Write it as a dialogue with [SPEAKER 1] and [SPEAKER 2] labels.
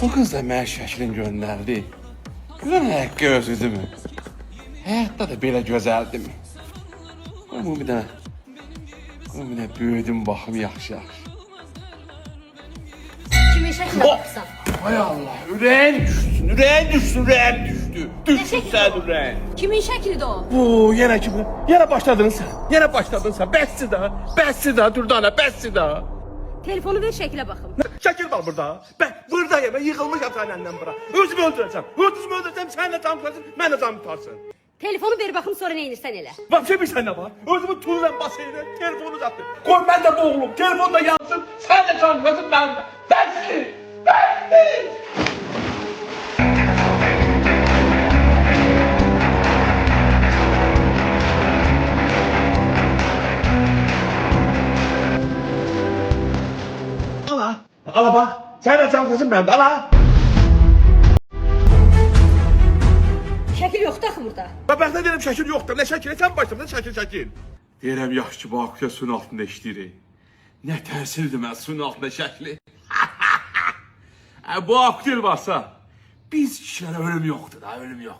[SPEAKER 1] O kız da mənə şəklin göndərdi. Görən həqqi özüdürmü? Həyatda da belə gözəldimi? Qoyma bir dənə. Qoyma bir dənə böyüdüm baxım yaxşı-yaxşı.
[SPEAKER 2] Kimin şəklinə baxırsan?
[SPEAKER 1] Hay Allah, ürəyin düşsün, ürəyin düşsün, ürəyin düşdü. Düşsün sən ürəyin.
[SPEAKER 2] Kimin şəklidir o?
[SPEAKER 1] Bu, yenə ki bu. Yenə başladın sən. Yenə başladın sən. Bəsdir də. Bəsdir də, Dürdana, bəsdir də.
[SPEAKER 2] Telefonu ver şəklə baxım.
[SPEAKER 1] Şəkil var burada. Ben buradayım. Ben yıkılmışam səndən bura. Özümü öldürəcəm. Özümü öldürəcəm. Sən də can tutarsın. Mən də can tutarsın.
[SPEAKER 2] Telefonu ver baxım, sonra nə edirsən elə.
[SPEAKER 1] Bak şey bilsən nə var? Özümü tuturam basayla. Telefonu uzatdım. Koy ben de boğulum. Telefon da yansın. Sen de can tutarsın. Ben de. Bəsdir. Bəsdir. Ala. Ala bak. Sen de can tutarsın. Ben de. Ala.
[SPEAKER 2] Şəkil yoxdur axı burada.
[SPEAKER 1] Ben de dedim şəkil yoxdur. Ne şəkil? Sen başladın. Ne şəkil? Deyirəm yaxşı bu akıya suyun altında işləyirik. Nə təsirdir mən suyun altında şəkli. Bu aktil varsa biz kişilərə ölüm yoxdur da, ölüm yoxdur.